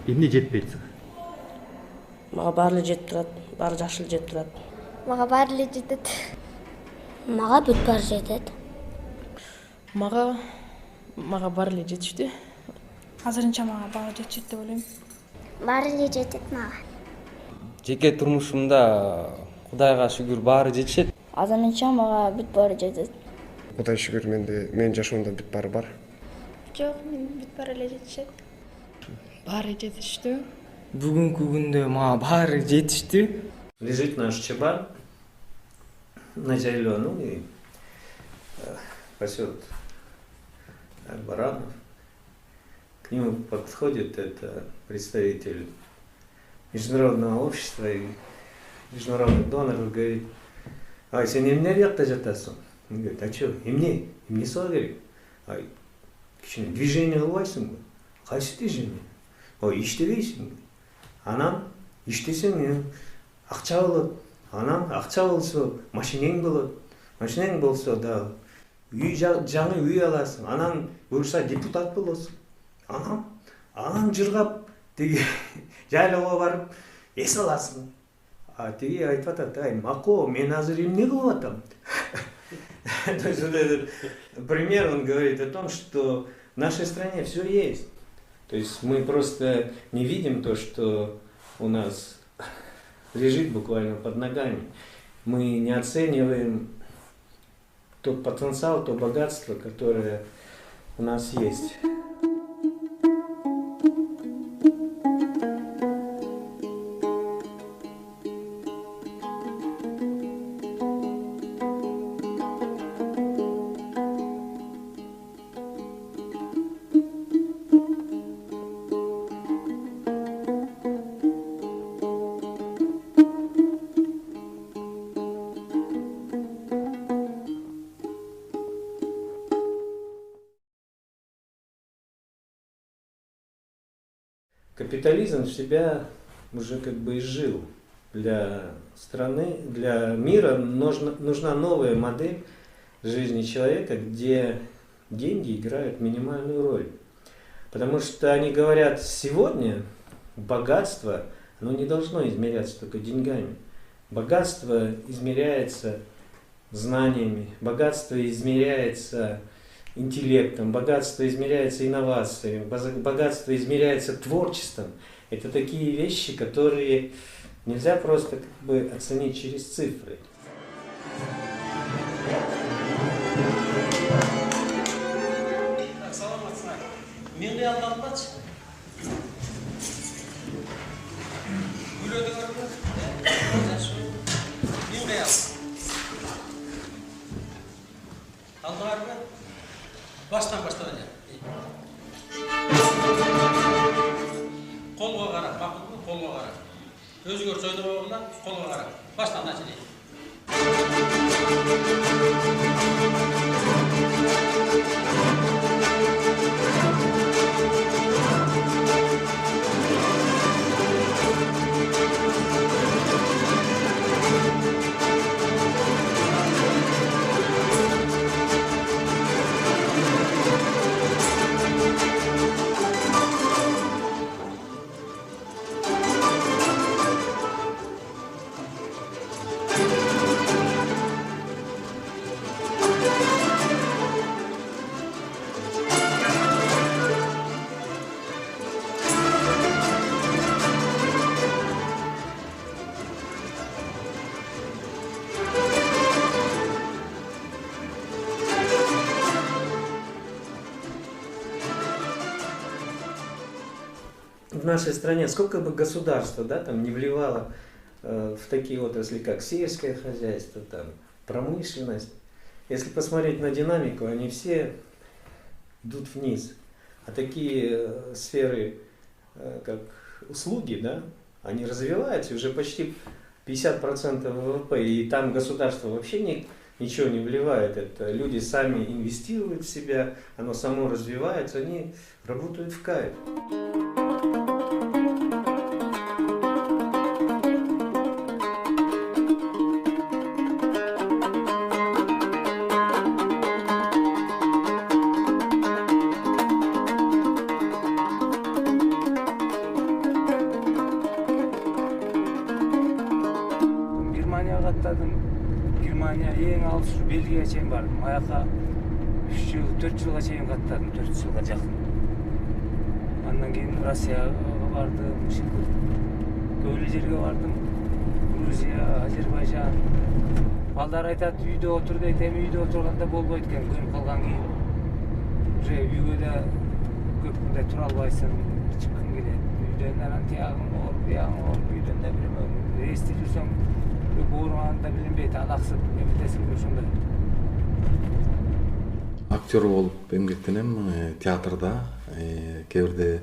Эмне жетпейт сага? Мага баары эле жетип турат, баары жакшы эле жетип турат. Мага баары эле жетет. Мага бүт баары жетет. Мага баары эле жетиштүү. Азырынча мага баары жетишет деп ойлойм. Баары эле жетет мага. Жеке турмушумда Кудайга шүгүр баары жетишет. Азырынча мага бүт баары жетет. Кудай шүгүр менин жашоомдо бүт баары бар. Жок, мен бүт баары эле жетишет. Баары жетиштүү. Бүгүнкү күндө мага баары жетиштүү. Лежит наш чебан на Зеленой, пасет баранов. К нему подходит это представитель международного общества и международных доноров, говорит: ай, сен эмне биякта жатасың? Он говорит: а чё, эмне сага керек? Ай, кичине движение кылбайсыңбы? Кайсы движение? Ой, иштебейсиңби? Анан иштесең акча болот. Анан акча болсо машинең болот. Машинең болсо да жаңы үй аласың. Анан буюрса депутат болосуң. Анан жыргап тиги жайлоого барып эс аласың. А тиги айтып атат: ай, Мако, мен азыр эмне кылып атам? То есть вот этот пример, он говорит о том, что в нашей стране все есть. То есть мы просто не видим то, что у нас лежит буквально под ногами. Мы не оцениваем тот потенциал, то богатство, которое у нас есть. Капитализм в себя уже как бы изжил. Для страны, для мира нужна новая модель жизни человека, где деньги играют минимальную роль. Потому что они говорят, сегодня богатство, оно не должно измеряться только деньгами. Богатство измеряется знаниями, богатство измеряется интеллектом, богатство измеряется инновациями, богатство измеряется творчеством. Это такие вещи, которые нельзя просто как бы оценить через цифры. Baştan başlayacak. Kolga qarab, maqulmi? Kolga qarab. O'zgörç o'ynab o'g'illar, kolga qarab. Baştan açılayım. В нашей стране сколько бы государство, да, там не вливало в такие отрасли, как сельское хозяйство, там, промышленность. Если посмотреть на динамику, они все идут вниз. А такие сферы, как услуги, да, они развиваются, уже почти 50% ВВП, и там государство вообще ничего не вливает. Это люди сами инвестируют в себя, оно само развивается, они работают в кайф. ушу Бельгияга чейин бардым. Аяка 3 жыл, 4 жылга чейин каттадым, 4 жылга жакын. Андан кийин Россияга бардым, көп эле жерге бардым. Грузия, Азербайжан. Балдар айтат, үйдө отур дейт, эми үйдө отурганда болбойт экен, көрүп калган кийин. Уже үйгө да көп мындай тура албайсың, чыккың келет. Үйдөн анан тиягың ооруп, биягың ооруп, үйдөн да билем, рейсте жүрсөң, ооруганды да билинбейт, алаксып, эметесиң ошондой. Актер болуп эмгектенем театрда, кээ бирде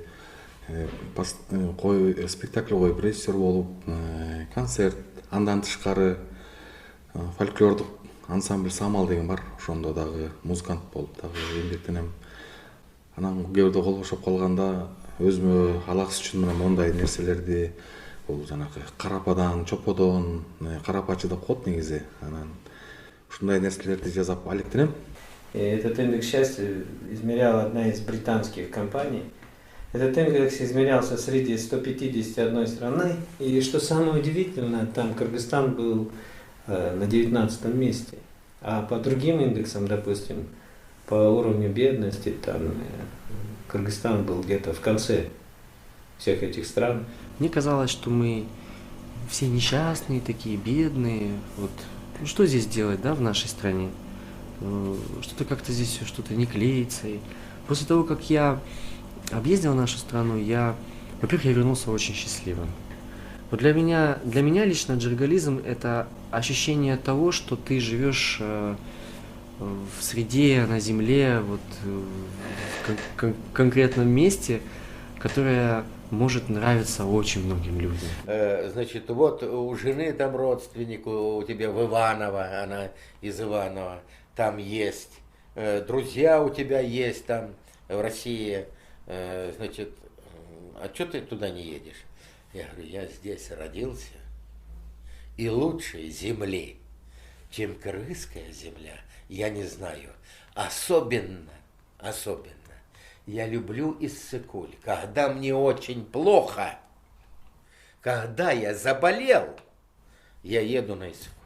спектакль коюп режиссер болуп, концерт, андан тышкары фольклордук ансамбль Самал деген бар, ошондо дагы музыкант болуп дагы эмгектенем. Анан кээ бирде кол бошоп калганда өзүмө алаксыз үчүн мына мондай нерселерди, бул жанагы карападан, чоподон, карапачы деп коет негизи. Анан ушундай нерселерди жасап алектенем. Этот индекс счастья измеряла одна из британских компаний. Этот индекс измерялся среди 151 страны. И что самое удивительное, там Кыргызстан был на 19 месте. А по другим индексам, допустим, по уровню бедности, там Кыргызстан был где-то в конце всех этих стран. Мне казалось, что мы все несчастные, такие бедные. Вот что здесь делать, да, в нашей стране? Что-то как-то здесь все что-то не клеится. И после того, как я объездил нашу страну, во-первых, я вернулся очень счастливым. Вот для меня лично джергализм — это ощущение того, что ты живешь в среде, на земле, вот в конкретном месте, которое может нравиться очень многим людям. Значит, вот у жены там родственник, у тебя в Иваново, она из Иванова, там есть, друзья у тебя есть там в России, значит, а что ты туда не едешь? Я говорю, я здесь родился, и лучшей земли, чем кыргызская земля, я не знаю. Особенно, я люблю Иссык-Куль, когда мне очень плохо, когда я заболел, я еду на Иссык-Куль.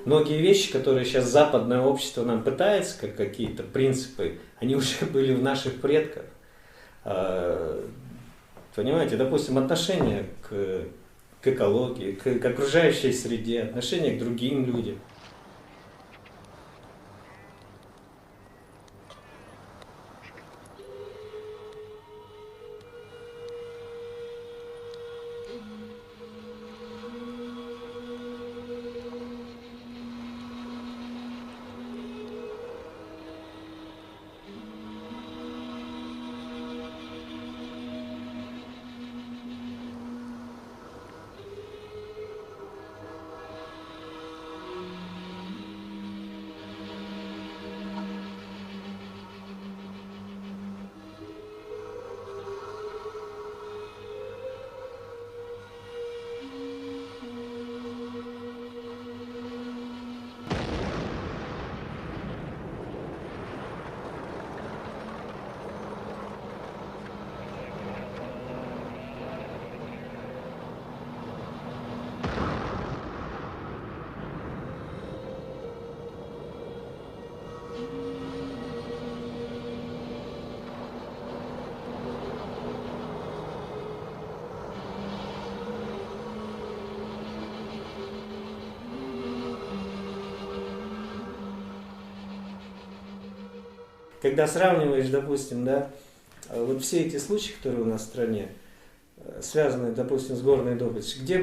Многие вещи, которые сейчас западное общество нам пытается, как какие-то принципы, они уже были в наших предках. Понимаете, допустим, отношение к экологии, к окружающей среде, отношение к другим людям. Когда сравниваешь, допустим, да, вот все эти случаи, которые у нас в стране, связаны, допустим, с горной добычей, где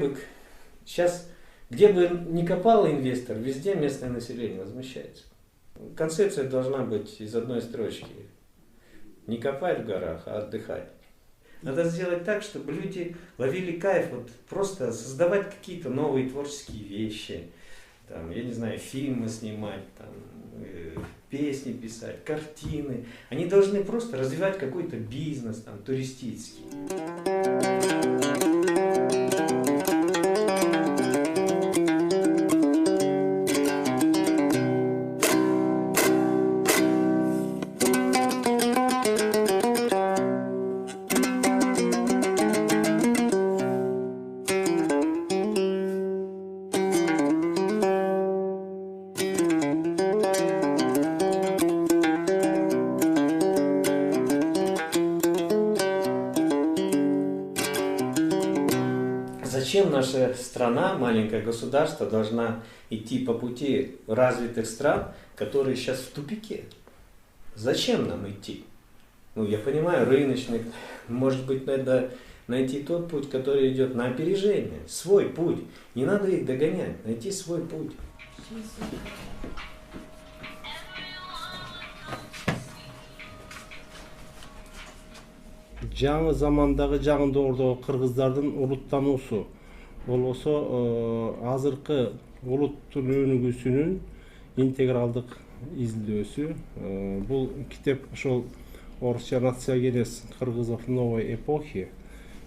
бы ни копал инвестор, везде местное население возмущается. Концепция должна быть из одной строчки. Не копать в горах, а отдыхать. Надо сделать так, чтобы люди ловили кайф, вот просто создавать какие-то новые творческие вещи. Там, я не знаю, фильмы снимать, там, песни писать, картины. Они должны просто развивать какой-то бизнес там, туристический. Зачем наша страна, маленькое государство, должна идти по пути развитых стран, которые сейчас в тупике? Зачем нам идти? Ну, я понимаю, рыночный, может быть, надо найти тот путь, который идет на опережение, свой путь. Не надо их догонять, найти свой путь. Жаңы замандагы жагындоордогу кыргыздардын улуттануусу болбосо азыркы улуттун өнүгүүсүнүн интегралдык изилдөөсү. Бул китеп ошол орусча «Нациогенез кыргызов в новой эпохе.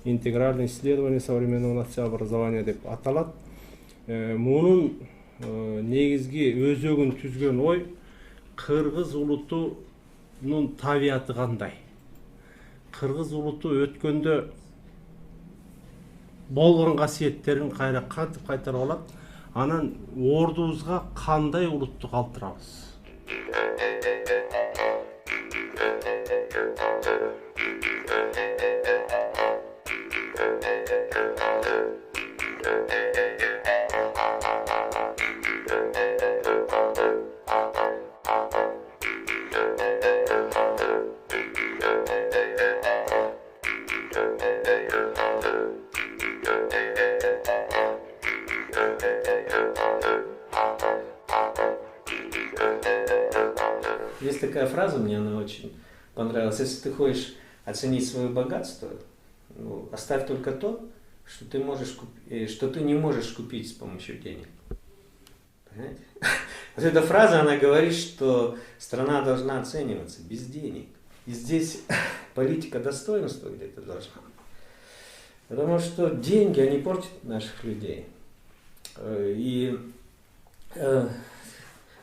Интегральное исследование современного нациообразования» деп аталат. Мунун негизги өзөгүн түзгөн ой кыргыз улутунун табияты кандай? Кыргыз улуту өткөндө болгон касиеттерин кайра кантип кайтарып алат, анан ордубузга кандай улутту калтырабыз? Есть такая фраза, мне она очень понравилась. Если ты хочешь оценить свое богатство, ну, оставь только то, что ты не можешь купить с помощью денег. Понимаете? Вот эта фраза, она говорит, что страна должна оцениваться без денег. И здесь политика достоинства где-то должна быть. Потому что деньги, они портят наших людей. И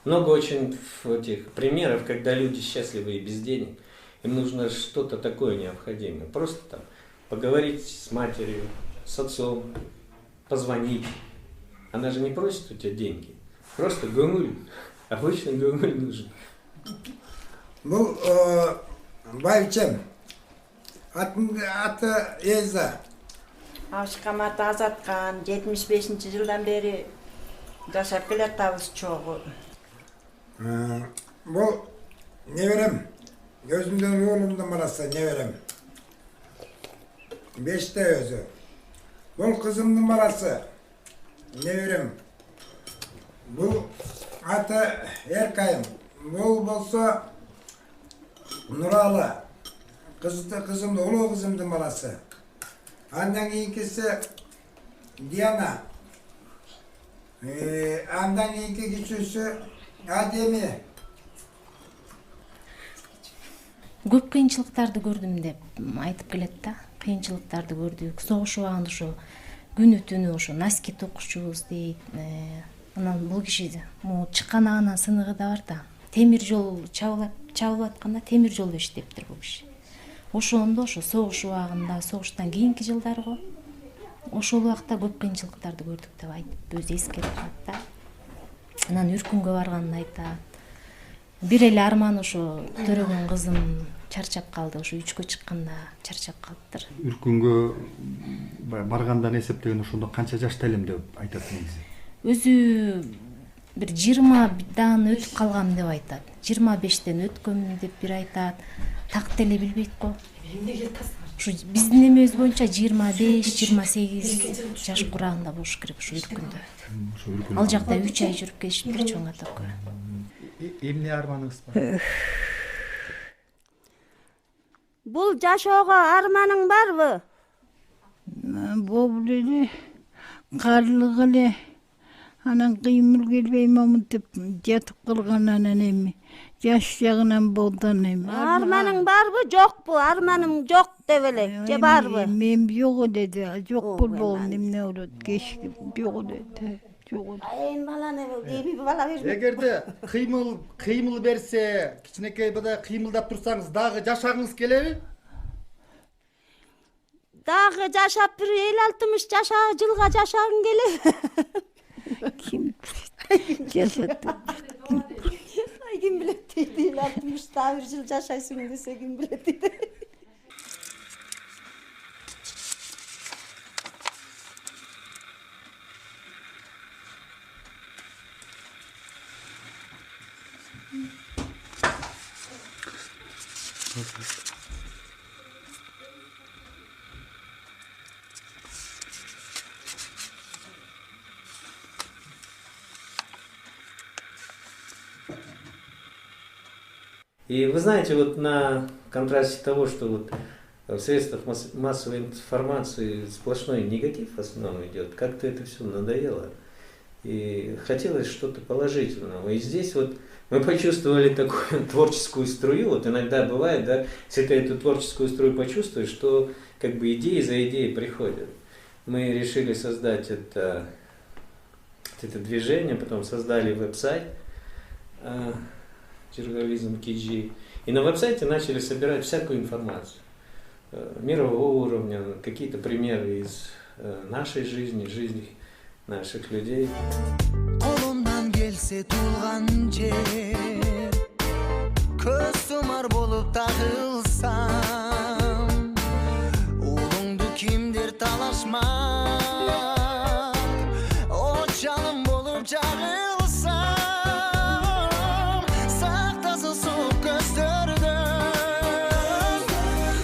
много очень этих примеров, когда люди счастливы и без денег. Им нужно что-то такое необходимое. Просто там поговорить с матерью, с отцом, позвонить. Она же не просит у тебя деньги. Просто гомуль. Обычно гомуль нужен. Ну, байчем, аты Еза. Авшкамат Азаткан 75-жылдан бери жашап келатабыз чогуу. Бұл неберем, өзімден оğlumdan баласы неберем. 5-те өзі. Бұл қызымдың баласы неберем. Бұл аты Еркайым. Бұл болса Нұралы. Қызымды, ұлы қызымдың баласы. Андан кейіnkisi Диана. Андан кейінki кичүүсү Адеми. Көп кыйынчылыктарды көрдүм деп айтып келет да. Кыйынчылыктарды көрдүк. Согуш убагында ошо күнү түнү ошо носки токучубуз дейт. Анан бул киши чыккан агынан сыныгы да бар да. Темир жол чабылып атканда темир жолдо иштептир бул киши. Ошондо ошо согуш убагында, согуштан кийинки жылдары го. Ошол убакта көп кыйынчылыктарды көрдүк деп айтып өзү эскерип калат да. Анан Үркүнгө барганын айтат. Бир эле арман ошо төрөгөн кызым чарчап калды, ошо 3кө чыкканда чарчап калыптыр. Үркүнгө баргандан эсептеген ошондо канча жашта элем деп айтат негизи. Өзү бир 20дан өтүп калгам деп айтат. 25тен өткөм деп бир айтат. Так деле билбейт го. Ушу биздин эмебиз боюнча 25-28 жаш курагында болуш керек ушу Үркүндө. Ал жакта 3 ай жүрүп келишиптир чоң атакка. Эмне арманыңыз бар? Бул жашоого арманың барбы? Болуп эле карлык эле Анан кыймыл келбей момунтип жатып калган анан эми. Жаш жагынан болдан эми. Арманың барбы, жокпу? Арманым жок деп элек, же барбы? Мен жок деди. Жок болбогон эмне болот? Кечки жок деди. Жок. Эми баланы эми бала берме. Эгерде кыймыл берсе, кичинекей бада кыймылдап турсаңыз, дагы жашагыңыз келеби? Дагы жашап бир 50-60 жылга жашагың келеби? Kim жашатты? Kim билет дейди, 60 жыл жашайсың десе ким билет дейди. И вы знаете, вот на контрасте того, что вот в средствах массовой информации сплошной негатив в основном идет, как-то это все надоело. И хотелось что-то положительного. И здесь вот мы почувствовали такую творческую струю. Вот иногда бывает, да, если ты эту творческую струю почувствуешь, что как бы идеи за идеей приходят. Мы решили создать это движение, потом создали веб-сайт Журнализм KG. И на веб-сайте начали собирать всякую информацию мирового уровня, какие-то примеры из нашей жизни, жизни наших людей. Колумдан келсе тулган жер, көз сумар болуп тагылсам, улуңду кимдир талашмак, от жалын болуп жагылсам, сактасын сук көздөрдөн,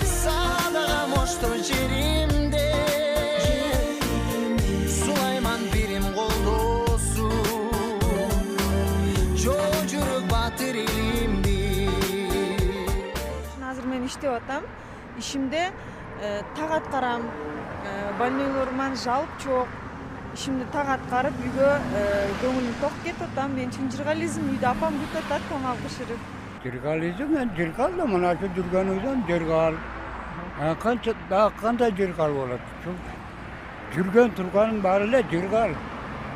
садага мошто жеримде, сулайман бирим колдосу, жо жүрөк батыр элимди. Азыр мен иштеп атам. Ишимде так аткарам. Больнойлоруман жалп жок. Ишимди так аткарып үйгө көңүлүм ток кетип атам. Мен үчүн журнализм үйдө апам күтүп атат, тамак бышырып. Журнализм мен жыргал, мына ошо жүргөнүбүздөн жыргал. Канча кандай жыргал болот? Жүргөн турганын баары эле жыргал.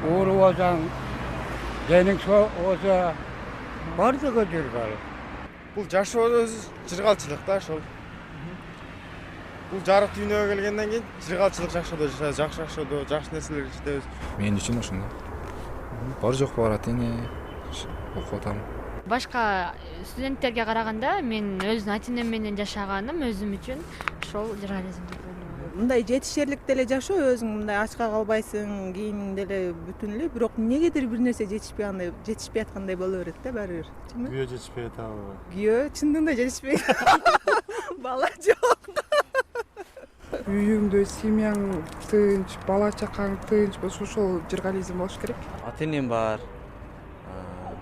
Ооруп алсаң, денең болсо бардыгы жыргал. Бул жашоо өзү жыргалчылык да ошол. Бул жарык дүйнөгө келгенден кийин жыргалчылык жашоодо жашайбыз, жакшы жашоодо, жакшы нерселерди иштейбиз. Мен үчүн ошондой. Бар жок барат эне окуп атам. Башка студенттерге караганда мен өзүнүн ата-энем менен жашаганым өзүм үчүн ошол журнализм деп ойлойм. Мындай жетишерлик деле жашоо, өзүң мындай ачка калбайсың, кийимиң деле бүтүн эле, бирок эмнегедир бир нерсе жетишпей аткандай боло берет да баары бир. Күйөө жетишпей атабы? Күйөө чындыгында жетишпей. Бала жок. Үйүңдө семьяң тынч, бала чакаң тынч болсо ошол журнализм болуш керек. Ата-энем бар,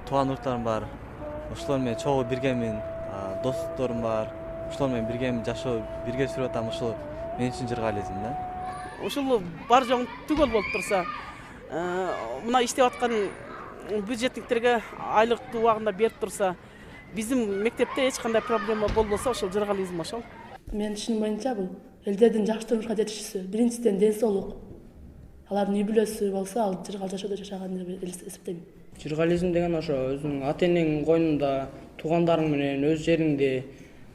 тууган уруктарым бар. Ошолор менен чогуу биргемин, досторум бар. Ошолор менен биргемин, жашоо бирге сүрүп атам, ошол мен үчүн журнализм да. Ошол бар жогун түгөл болуп турса, мына иштеп аткан бюджетниктерге айлыкты убагында берип турса, биздин мектепте эч кандай проблема болбосо, ошол журнализм ошол. Мен түшүнүм боюнча бул элдердин жакшы турмушка жетишүүсү, биринчиден ден соолук. Алардын үй бүлөсү болсо, ал жыргал жашоодо жашаган деп эсептейм. Журнализм деген ошо өзүңүн ата-энеңдин койнунда, туугандарың менен өз жериңде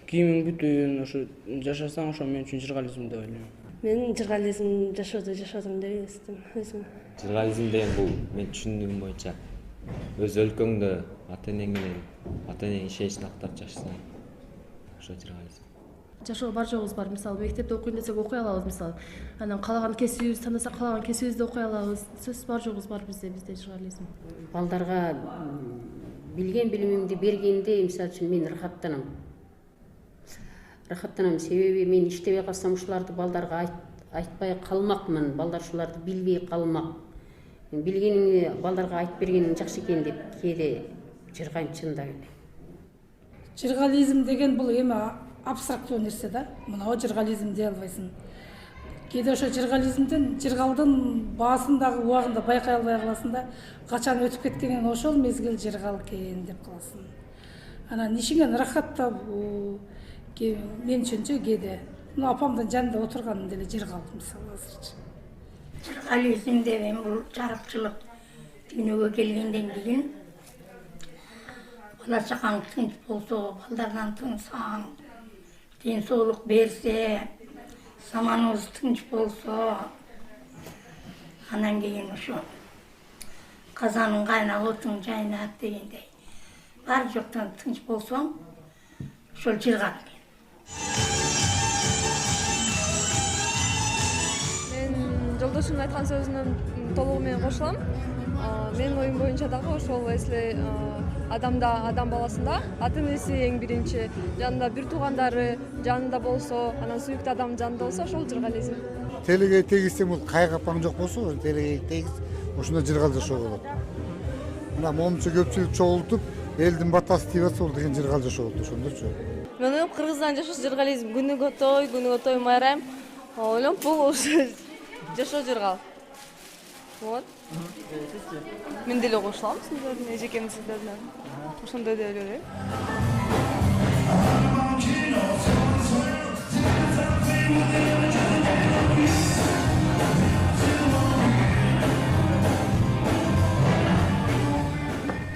кийимиң бүтүн, ошо жашасаң, ошо мен үчүн журнализм деп ойлойм. Мен журнализм жашоодо жашадым деп эсептейм өзүм. Журнализм деген бул мен түшүндүгүм боюнча өз өлкөңдө ата-энең менен ата-энеңдин ишеничин актап жашасаң, ошо журнализм. Жашоо бар жогубуз бар. Мисалы мектепте окуйм десек окуй алабыз, мисалы. Анан каалаган кесибибизди тандасак каалаган кесибибизди окуй алабыз. Сөзсүз бар жогубуз бар бизде журнализм. Балдарга билген билимимди бергенде, мисалы үчүн мен рахаттанам. Рахаттанам, себеби мен иштебей калсам ушуларды балдарга айтпай калмакмын, балдар ушуларды билбей калмак. Билгениңди балдарга айтып бергениң жакшы экен деп кээде жыргайм чындап эле. Журнализм деген бул эми абстрактуу нерсе да. Мына журнализм дей албайсың. кээде ошо жыргалдын баасындагы убагында байкай албай каласың да, качан өтүп кеткенин ошол мезгил жыргал экен деп каласың. Анан ишиңен ырахаттап, мен үчүнчү кээде апамдын жанында отурганым деле жыргал мисалы азырчы. Жыргализмде мен бул жарыкчылык дүйнөгө келгенден кийин бала чакаң тынч болсо, балдардан тынсаң, ден соолук берсе, заманыбыз тынч болсо, анан кийин ошо казаның кайнап отуң жайнап дегендей. Бар жоктон тынч болсоң, ошол жыргал экен. Мен жолдошумдун айткан сөзүнө толугу менен кошулам. Менин оюм боюнча дагы ошол если адамда, адам баласында ата энеси эң биринчи, жанында бир туугандары жанында болсо, анан сүйүктүү адам жанында болсо, ошол жыргализм. Телеге тегизсең бул кайгапаң жок болсо, телеге тегиз, ушунда жыргал жашоо болот. Мына момчу көпчүлүк чогултуп, элдин батасы тийип атса, бул деген жыргал жашоо болот ошондочу. Мен ойлойм, Кыргызстан жашоосу жыргализм, күнүгө той майрам. Ойлойм, бул ошо жашоо жыргал. Вот. Мен деле кошулам сиздердин, эжекем сиздердин. Ошондой деп ойлойм.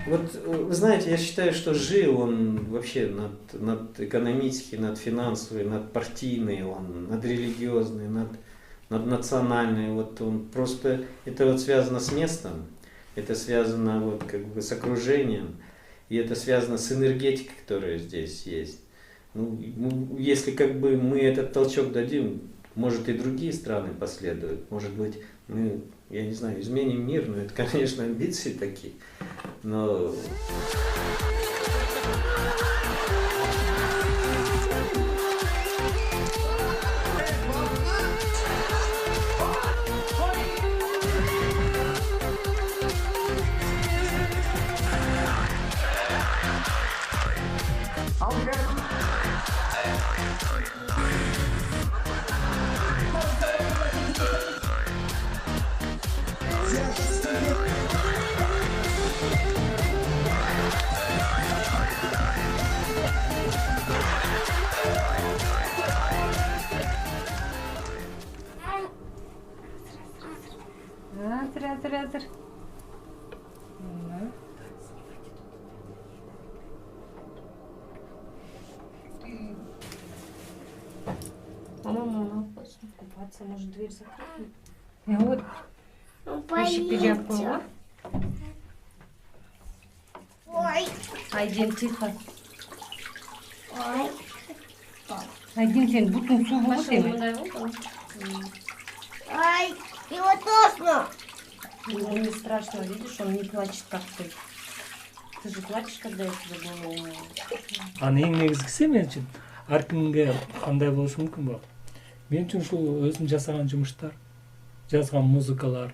Вот вы знаете, я считаю, что жил он вообще над экономический, над финансовый, над партийный, он над религиозный, над национальный. Вот он просто это вот связано с местом, это связано вот как бы с окружением, и это связано с энергетикой, которая здесь есть. Ну, если как бы мы этот толчок дадим, может и другие страны последуют, может быть мы, я не знаю, изменим мир, но это, конечно, амбиции такие, но... Hazır. Мама, купаться, может, дверь закрыть? Вот. Еще переобула. Ой. Айдин, тихо. Ой. Айдин, сен бутун су вот Ай, его тосно. Ему не страшно, видишь, он не плачет, как ты. Ты же плачешь, когда я тебя голову. Аны эң негизгиси мен үчүн ар кимге кандай болушу мүмкүн бирок мен үчүн ушул өзүм жасаган жумуштар, жазган музыкалар.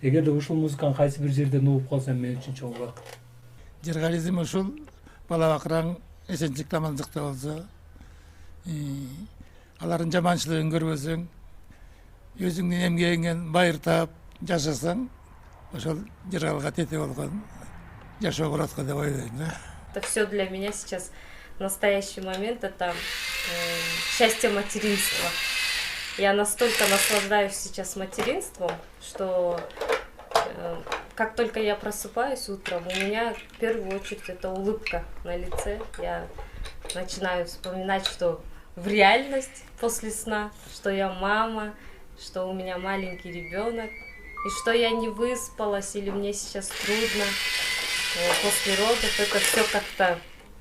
Эгерде ушул музыканы кайсы бир жерден угуп калсам мен үчүн чоң бакыт. Жыргализм ушул бала бакыраң эсенчиликте амандыкта болсо, алардын жаманчылыгын көрбөсөң, өзүңдүн эмгегиңен байыртап жашасаң, ошол жыргалга тете болгон жашоо болот го деп ойлойм да. Это все для меня сейчас в настоящий момент это счастье материнства. Я настолько наслаждаюсь сейчас материнством, что как только я просыпаюсь утром, у меня в первую очередь это улыбка на лице. Я начинаю вспоминать, что в реальность после сна, что я мама, что у меня маленький ребенок, и что я не выспалась или мне сейчас трудно после родов, это все как-то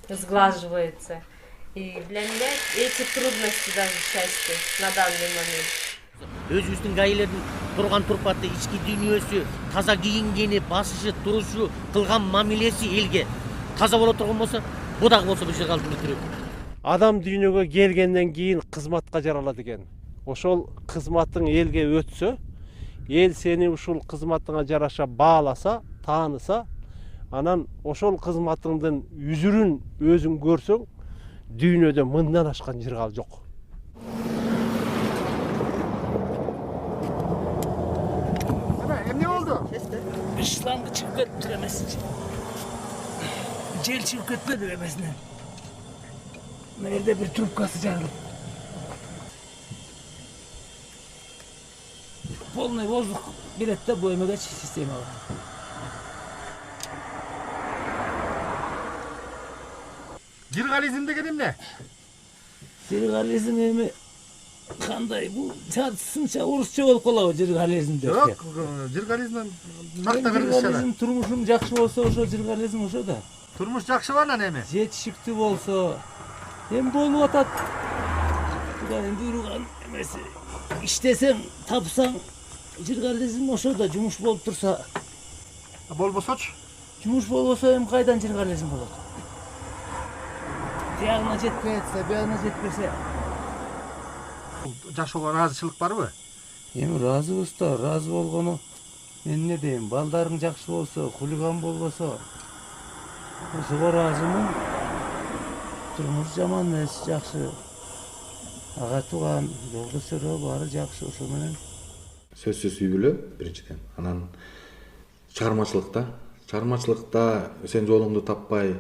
сглаживается. И для меня эти трудности даже счастье на данный момент. Өзүбүздүн гаилелердин турган турпаты, ички дүйнөсү, таза кийингени, басышы, турушу, кылган мамилеси элге таза боло турган болсо, бу дагы болсо бул жыргалдын түрү. Адам дүйнөгө келгенден кийин кызматка жаралат экен. Ошол кызматың элге өтсө, эл сени ушул кызматыңа жараша бааласа, тааныса, анан ошол кызматыңдын үзүрүн өзүң көрсөң, дүйнөдө мындан ашкан жыргал жок. Bir шлангы çıkıp кетиптир эмесинчи. Жел çıkıp кетпеди эмесинен. Мына жерде bir трубкасы жарылып. Полный воздух берет да бөлмөгө системага. Жиргализм деген эмне? Жиргализм эми кандай бул сынча орусча болуп калабы жиргализм деп? Жок, жиргализм накта кыргызча. Жиргализм турмушум жакшы болсо ошо жиргализм ошо да. Турмуш жакшы анан эми? Жетишиктүү болсо эми болуп атат. Кудайдын буйруган эмеси. İştesem, tapsam, жиргализм ошо да жумуш болуп турса. Болбосочу? Жумуш болбосо эми кайдан жиргализм болот? Тиягына жетпей атса, буягына жетпесе. Жашоого ыраазычылык барбы? Эми ыраазыбыз да, ыраазы болгону мен эмне дейм, балдарың жакшы болсо, хулиган болбосо ошого ыраазымын. Турмуш жаман эмес, жакшы. Ага тууган, жолдоштору баары жакшы, ошо менен. Сөзсүз үй бүлө биринчиден. Анан чыгармачылыкта сен жолуңду таппай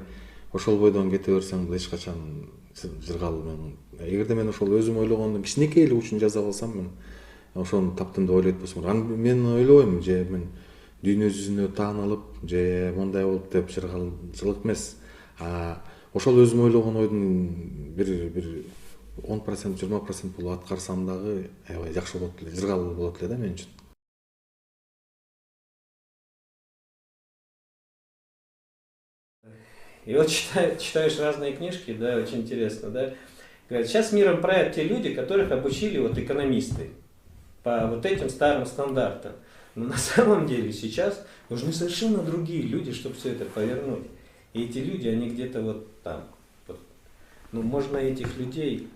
ошол бойдон кете берсең, бул эч качан жыргал менен. Эгерде мен ошол өзүм ойлогондун кичинекей эле учун жаза алсам, мен ошону таптым деп ойлойт болсом, мен ойлобойм, же мен дүйнө жүзүнө таанылып, же мондай болуп деп жыргалчылык эмес. Ошол өзүм ойлогон ойдун бир 10%, 20% болуп аткарсам дагы аябай жакшы болот эле, жыргал болот эле да мен үчүн. И вот читаешь разные книжки, да, очень интересно, да. Говорят, сейчас миром правят те люди, которых обучили вот экономисты по вот этим старым стандартам. Но на самом деле сейчас нужны совершенно другие люди, чтобы все это повернуть. И эти люди, они где-то вот там. Вот. Ну, можно этих людей...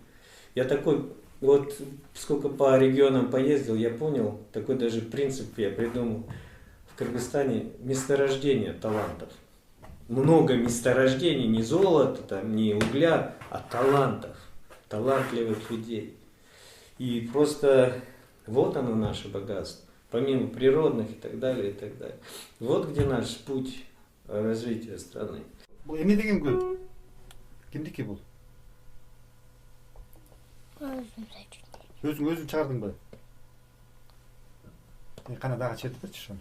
Я такой, вот сколько по регионам поездил, я понял, такой даже принцип я придумал. В Кыргызстане месторождение талантов. Много месторождений, не золота, там, не угля, а талантов, талантливых людей. И просто вот оно наше богатство, помимо природных и так далее, и так далее. Вот где наш путь развития страны. Эмне деген гүл? Кимдики бул? Өзүң чыгардыңбы? Кана дагы чертип берчи ошону.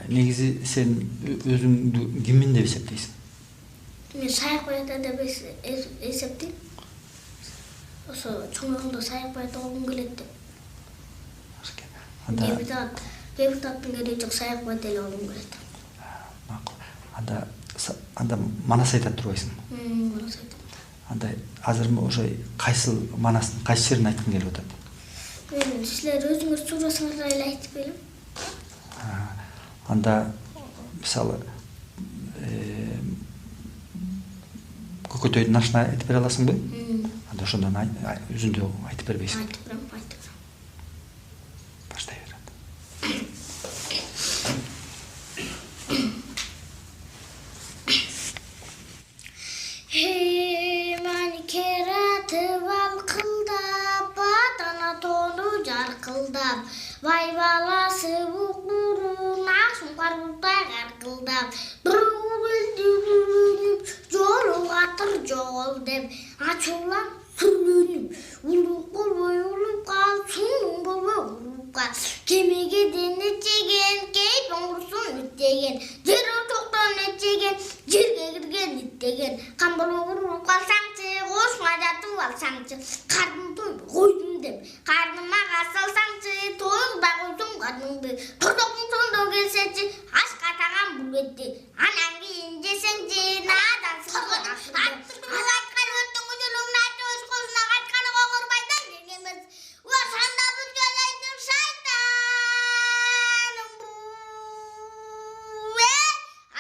Негизи сен өзүңдү киммин деп эсептейсиң? Мен саяк баята деп эсептейм. Ошо чоңоюлду саяк баята болгум келет деп. Депутаттын кереги жок, саяк баята эле болгум келет. Макул. Анда манас айтат турбайсың? Манас айтам. Анда азыр ошо кайсыл манастын кайсы жерин айткың келип атат? Мен силер өзүңүз сурасаңар эле айтып берем. Анда мисалы көкөтөйдүн ашына айтып бере аласыңбы? Анда ошондон өзүндө айтып бербейсиң? Айтып берем. Баштай берет. Мани кератып алкылдап, атана тону жаркылдап, бай баласы букурун ашым карбутай каркылдап, жолу катыр жол деп, ачуулан сүрүнүп, улуп болбой улуп кал, сунуң болбой улуп кал, кемеге дене чеген, кейп оңурсун үттеген, жер токтон эчеген, жерге кирген итте деген камбалоо уруп калсаңчы кошуна жатып алсаңчы кардым тойбой койдум деп кардыма кар салсаңчы тоюлда койсоң карныңды тордоктун сондо келсечи аш катаган бул кетти анан кийин жесеңчи наадан сылган ал айткан өрттүн күнөөлүгүн айтып өз кошуна кайтканы коңурбайдан кең эмес ошондо бул жолойдум шайтаным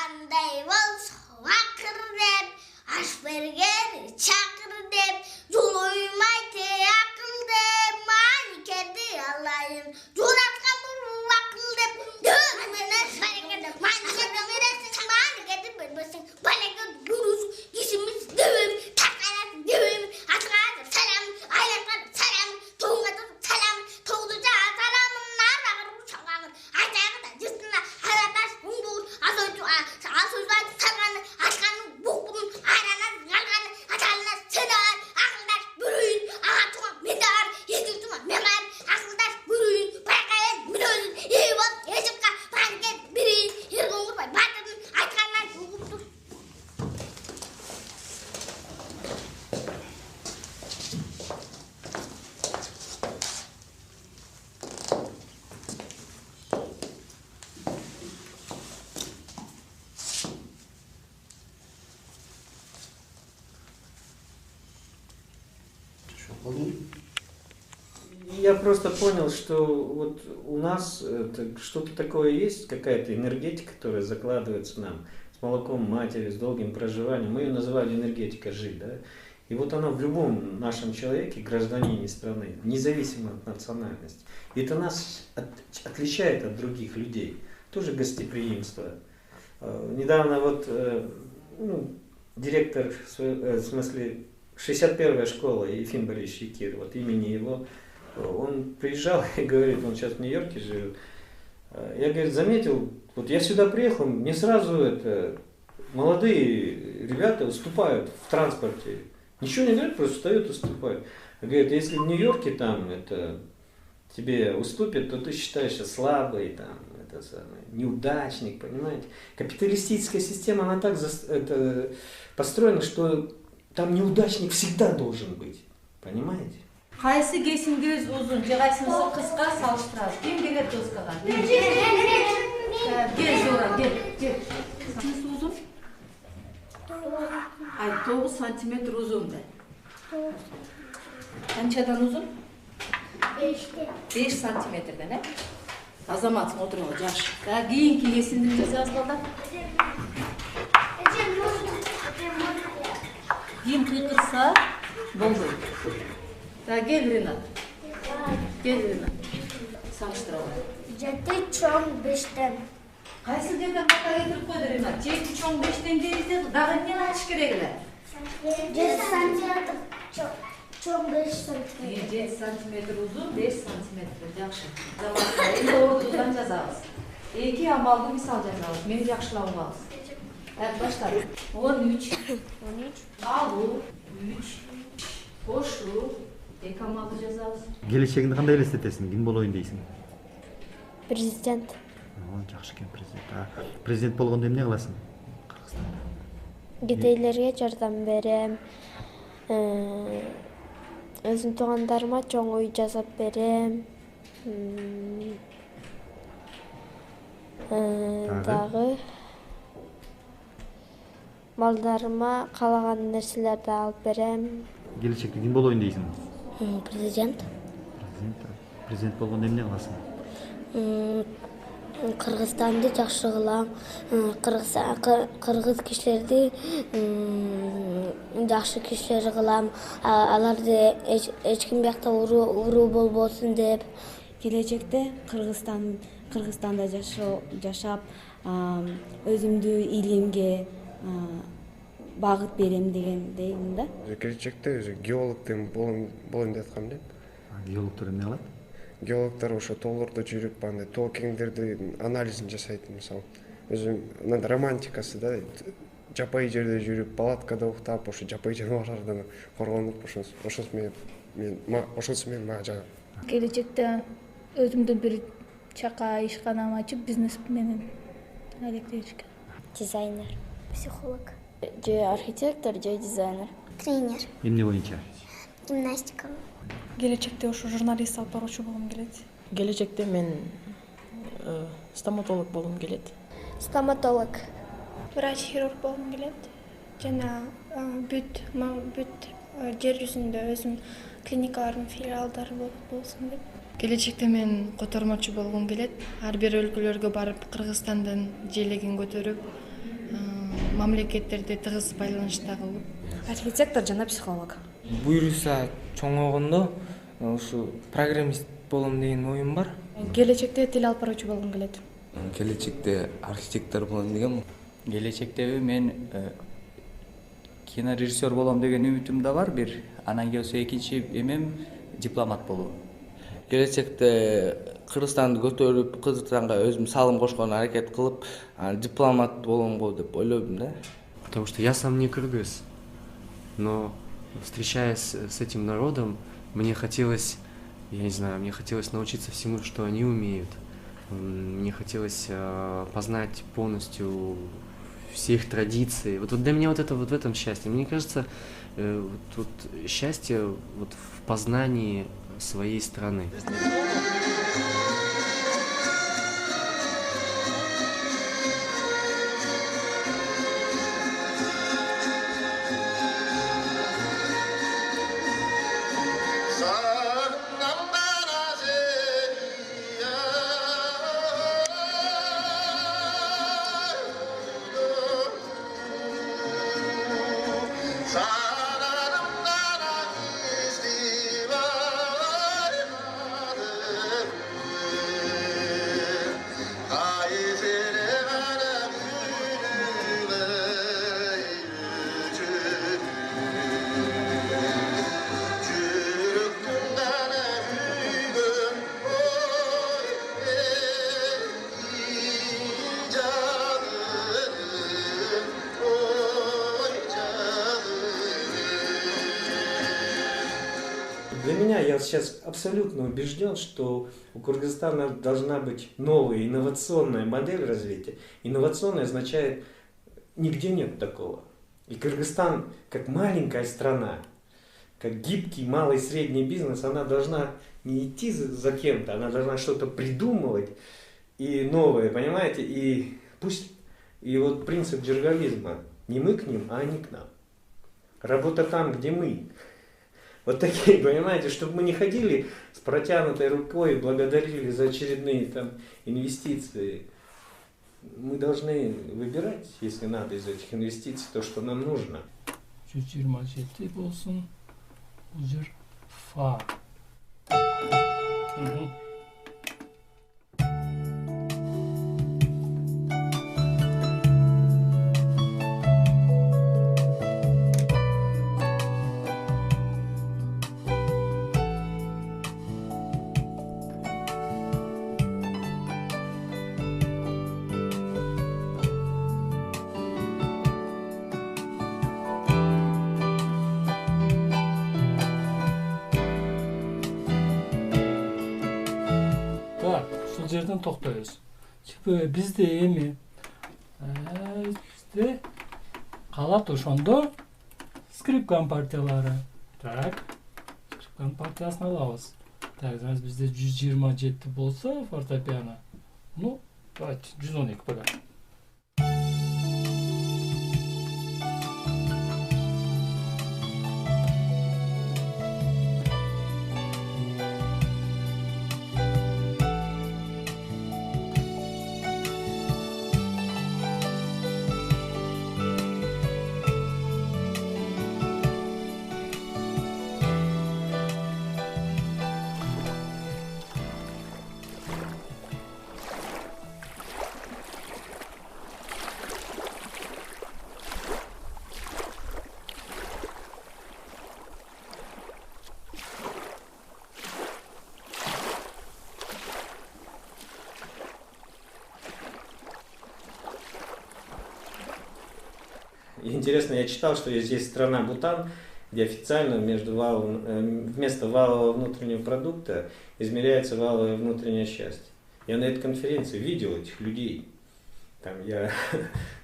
андай болсо акыр деп аш бергени чакыр деп жолоймай акыл деп маникерди алайын жуураткан бул акыл деп менен маникерди бересиң маникерди бербесең балеге дурус кишимиз дебем такарат дебем атка салам айлакка салам тоңга салам тоғду жаа саламын нарагыр чаңагыр айтагы да жыстына алаташ уңбур асойбай салганы ачканы букбун айрана алганы аталына сенар акылдаш бүрүйүн ага туга медар эки туга мемар акылдаш бүрүйүн байкайын мүнөзүн ээ болуп эжикка банкет бирийин эр коңурбай батырдын айтканынан угуптур. Я просто понял, что вот у нас что-то такое есть, какая-то энергетика, которая закладывается нам с молоком матери, с долгим проживанием. Мы ее называли энергетика жить, да? И вот она в любом нашем человеке, гражданине страны, независимо от национальности. И это нас отличает от других людей. Тоже гостеприимство. Недавно вот директор, в смысле, 61-я школа Ефим Борисович Якир, вот имени его, он приезжал и говорит, он сейчас в Нью-Йорке живет. Я, говорит, заметил, вот я сюда приехал, мне сразу молодые ребята уступают в транспорте. Ничего не говорят, просто встают и уступают. Говорит, если в Нью-Йорке там тебе уступят, то ты считаешься слабый, там, неудачник, понимаете? Капиталистическая система, она так построена, что там неудачник всегда должен быть, понимаете? Кайсы кесиңиз узун, же кайсыңызды кыска салыштырабыз. Ким келет кыскага? Кел Зора, кел. Кайсыңыз узун? 9 сантиметр узун да. Канчадан узун? 5 сантиметрден, э? Азаматсың, отуруңуз, жакшы. Кийинки кесимди жасабыз балдар. Кийин кыйкырса болду. Gel Renat. Gel Renat. Салыштырабыз. 7 чоң 5тен. Кайсы жерден ката кетирип койду Renat? 7 чоң 5тен дейсиз, дагы эмне айтыш керек эле? 7 сантиметр чоң 5 сантиметр. 7 сантиметр узун, 5 сантиметр. Жакшы. Эми ордудан жазабыз. Эки амалды мисал жазабыз. Мени жакшылап алыңыз. Баштайлы. 13. Алуу 3. Кошу. Эки амалды жазабыз. Келечегинде кандай элестетесиң? Ким болоюн дейсиң? Президент. Жакшы экен президент. Президент болгондо эмне кыласың? Кыргызстанда. Кедейлерге жардам берем. Өзүм туугандарыма чоң үй жасап берем. Дагы балдарыма каалаган нерселерди алып берем. Келечекте ким болоюн дейсиң? Президент. Президент болгондо эмне кыласың? Кыргызстанды жакшы кылам. Кыргыз кишилерди жакшы кишилер кылам. Аларды эч ким биякта уруу болбосун деп. Келечекте Кыргызстанда жашап, өзүмдү илимге багыт берем дегендейм да. Келечекте өзү геологдун болоюн деп аткам да. Геологдор эмне кылат? Геологдор ошо тоолордо жүрүп, андай тоо кеңдердин анализин жасайт, мисалы. Өзү мындай романтикасы да, жапайы жерде жүрүп, палаткада уктап, ошо жапайы жаныбарлардан коргонуп, ошонусу менен мага жагат. Келечекте өзүмдү бир чака ишканам ачып, бизнес менен алектешке. Дизайнер, психолог. Же архитектор, же дизайнер. Тренер. Эмне боюнча? Гимнастика. Келечекте ошо журналист алып баруучу болгум келет. Келечекте мен стоматолог болгум келет. Стоматолог. Врач-хирург болгум келет. Жана бүт жер жүзүндө өзүм клиникалардын филиалдары болсун деп. Келечекте мен котормочу болгум келет. Ар бир өлкөлөргө барып Кыргызстандын желегин көтөрүп, мамлекеттерде тыгыз байланышта кылып. Архитектор жана психолог. Буйруса чоңойгондо ушу программист болом деген оюм бар. Келечекте тил алып баруучу болгум келет. Келечекте архитектор болом дегем. Келечекте мен кинорежиссер болом деген үмүтүм да бар бир. Анан келсе экинчи эмем дипломат болуу. Келечекте Кыргызстанды көтөрүп, Кыргызстанга өзүм салым кошконго аракет кылып, дипломат болом го деп ойлодум да. Потому что я сам не кыргыз, но встречаясь с этим народом, мне хотелось, я не знаю, мне хотелось научиться всему, что они умеют. Мне хотелось познать полностью все их традиции. Вот для меня вот это вот в этом счастье. Мне кажется, тут счастье вот в познании своей страны. Для меня, я сейчас абсолютно убежден, что у Кыргызстана должна быть новая инновационная модель развития. Инновационная означает, нигде нет такого. И Кыргызстан, как маленькая страна, как гибкий малый и средний бизнес, она должна не идти за кем-то, она должна что-то придумывать и новое, понимаете? И пусть, и вот принцип джергализма, не мы к ним, а они к нам. Работа там, где мы. Вот такие, понимаете, чтобы мы не ходили с протянутой рукой и благодарили за очередные там инвестиции. Мы должны выбирать, если надо, из этих инвестиций то, что нам нужно. 127 болсын, бұл жер фа. Ушул жерден токтойбуз. Бизде эми бизде калат ошондо скрипкан партиялары. Так, скрипкан партиясын алабыз. Так, bizde 127 болса фортепиано. Ну, давайте 112 пока. Интересно, я читал, что есть здесь страна Бутан, где официально вместо валового внутреннего продукта измеряется валовое внутреннее счастье. Я на этой конференции видел этих людей. Там я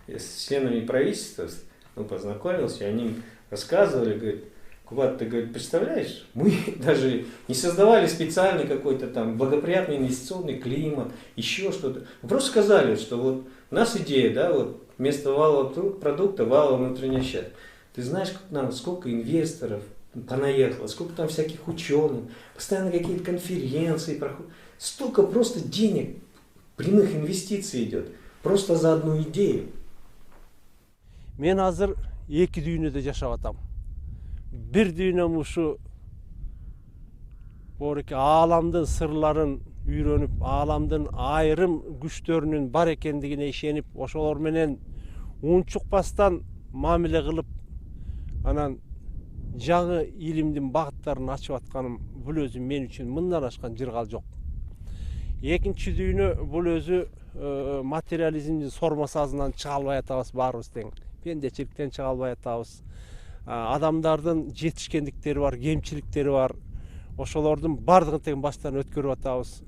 с членами правительства познакомился, и они рассказывали, говорит, Кубат, ты, говорит, представляешь, мы даже не создавали специальный какой-то там благоприятный инвестиционный климат, еще что-то. Мы просто сказали, что вот у нас идея, да, вот вместо валового продукта валовое внутреннее счастье. Ты знаешь, как нам, сколько инвесторов понаехало, сколько там всяких ученых, постоянно какие-то конференции проходят. Столько просто денег, прямых инвестиций идет, просто за одну идею. Мен азыр 2 дүйнөдө жашап атам. Бир дүйнөм ушу бореке ааламдын сырларын үйрөнүп, ааламдын айрым күчтөрүнүн бар экендигине ишенип, ошолор менен унчукпастан мамиле кылып, анан жаңы илимдин багыттарын ачып атканым бул өзү мен үчүн мындан ашкан жыргал жок. Экинчи дүйнө бул өзү материализмдин сормасазынан чыга албай атабыз баарыбыз тең. Пендечиликтен чыга албай атабыз. Адамдардын жетишкендиктери бар, кемчиликтери бар. Ошолордун бардыгын тең баштан өткөрүп атабыз.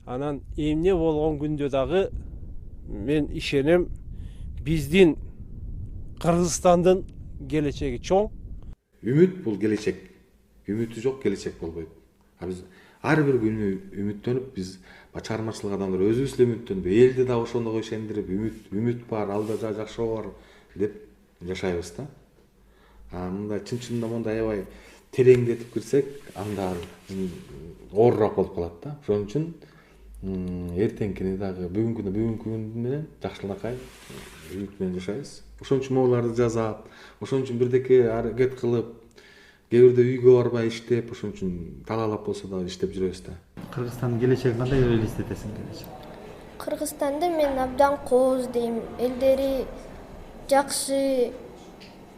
Анан эмне болгон күндө дагы мен ишенем, биздин Кыргызстандын келечеги чоң. Үмүт бул келечек. Үмүтү жок келечек болбойт. Биз ар бир күнү үмүттөнүп, биз чыгармачылык адамдар өзүбүз эле үмүттөнүп, элди да ошондого ишендирип, үмүт бар, алда жакшы бар деп жашайбыз да. Мындай чын-чынында мондай аябай тереңдетип кирсек, анда оорураак болуп калат да. Ошон үчүн эртеңкини дагы бүгүнкү күн менен жакшынакай үмүт менен жашайбыз. Ошон үчүн могуларды жасап, ошон үчүн бирдеке аракет кылып, кээ бирде үйгө барбай иштеп, ошон үчүн талаалап болсо да иштеп жүрөбүз да. Кыргызстандын келечегин кандай элестетесиң келечек? Кыргызстанды мен абдан кооз дейм. Элдери жакшы,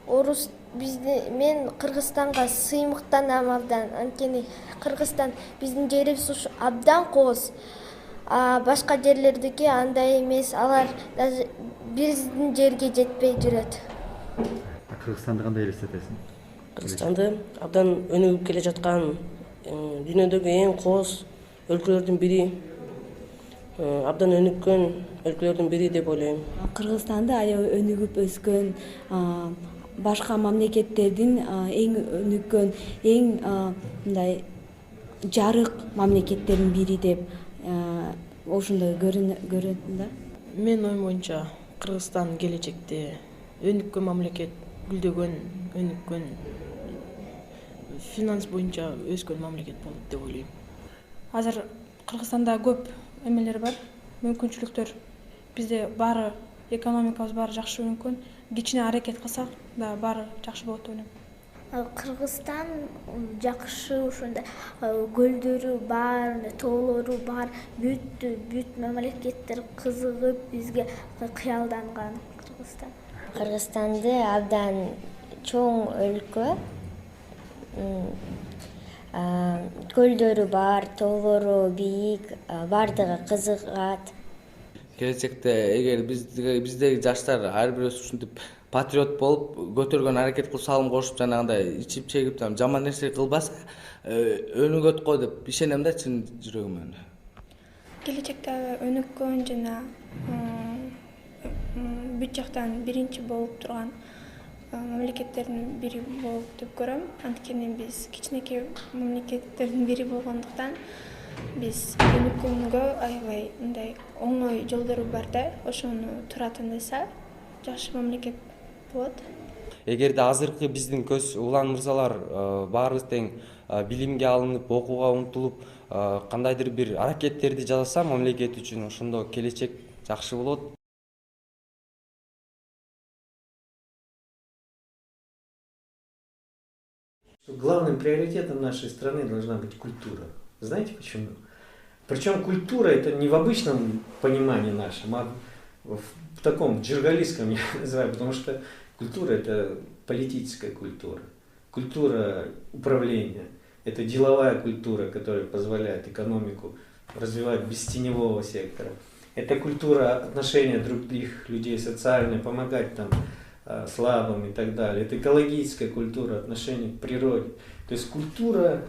орус мен Кыргызстанга сыймыктанам абдан. Анткени Кыргызстан биздин жерибиз ушу абдан кооз. Башка жерлердики андай эмес, алар даже биздин жерге жетпей жүрөт. Кыргызстанды кандай элестетесиң? Кыргызстанды абдан өнүгүп келе жаткан, дүйнөдөгү эң кооз өлкөлөрдүн бири, абдан өнүккөн өлкөлөрдүн бири деп ойлойм. Кыргызстанды аябай өнүгүп өскөн, башка мамлекеттердин эң өнүккөн, эң мындай жарык мамлекеттердин бири деп ошондой көрүнөт да. Мен оюм боюнча Кыргызстан келечекте өнүккөн мамлекет, гүлдөгөн, өнүккөн, финанс боюнча өскөн мамлекет болот деп ойлойм. Азыр Кыргызстанда көп эмелер бар, мүмкүнчүлүктөр. Бизде баары экономикабыз баары жакшы өнүккөн. Кичине аракет кылсак да баары жакшы болот деп ойлойм. Кыргызстан жакшы, ошондой көлдөрү бар, тоолору бар, бүт мамлекеттер кызыгып бизге кыялданган Кыргызстан. Кыргызстанды абдан чоң өлкө. Көлдөрү бар, тоолору бийик, бардыгы кызыгат. Келечекте эгер биздеги жаштар ар бирөөсү ушинтип патриот болуп, көтөргөн аракет кылып, салым кошуп, жанагындай ичип чегип, жаман нерсе кылбаса, өнүгөт го деп ишенем да чын жүрөгүмөн. Келечекте өнүккөн жана бүт жактан биринчи болуп турган мамлекеттердин бири болуп деп көрөм. Анткени биз кичинекей мамлекеттердин бири болгондуктан биз өнүккөнгө аябай мындай оңой жолдору бар да. Ошону туура тандаса жакшы мамлекет болот. Эгерде азыркы биздин көз улан мырзалар баарыбыз тең билимге алынып, окууга умтулуп, кандайдыр бир аракеттерди жасаса мамлекет үчүн, ошондо келечек жакшы болот. Главным приоритетом нашей страны должна быть культура. Знаете почему? Причем культура это не в обычном понимании нашем, а в таком джергалистском, я называю, потому что культура это политическая культура. Культура управления. Это деловая культура, которая позволяет экономику развивать без теневого сектора. Это культура отношения других людей, социальная, помогать там слабым и так далее. Это экологическая культура отношения к природе. То есть культура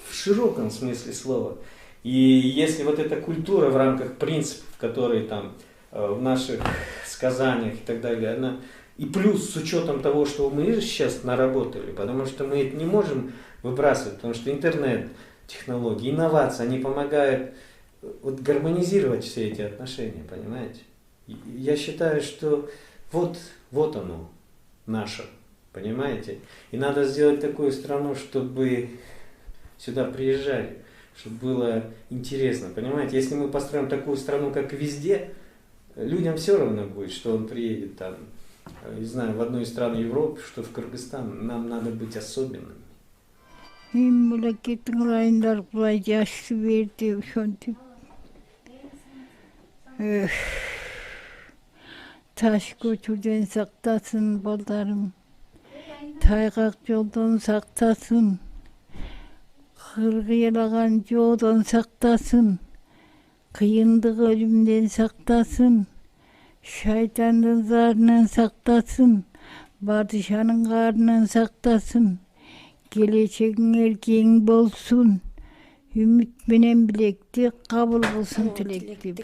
в широком смысле слова. И если вот эта культура в рамках принципов, которые там в наших сказаниях и так далее, она И плюс с учетом того, что мы сейчас наработали, потому что мы это не можем выбрасывать, потому что интернет, технологии, инновации, они помогают вот гармонизировать все эти отношения, понимаете? И я считаю, что вот оно, наше, понимаете? И надо сделать такую страну, чтобы сюда приезжали, чтобы было интересно, понимаете? Если мы построим такую страну, как везде, людям все равно будет, что он приедет там, не знаю, в одну из стран Европы, что в Кыргызстан. Нам надо быть особенными. Мемлекеттин ырайындар кулай жашты берди ошентип. Таш көчүрдөн сактасын балдарым. Тайгак жолдон сактасын. Кыргыйлаган жоодон сактасын. Кыйындык өлүмдөн сактасын. Шайтандын зарынан сактасын. Падышанын карынан сактасын. Келечегиңер кең болсун. Үмүт менен билекти кабыл кылсын тилекти.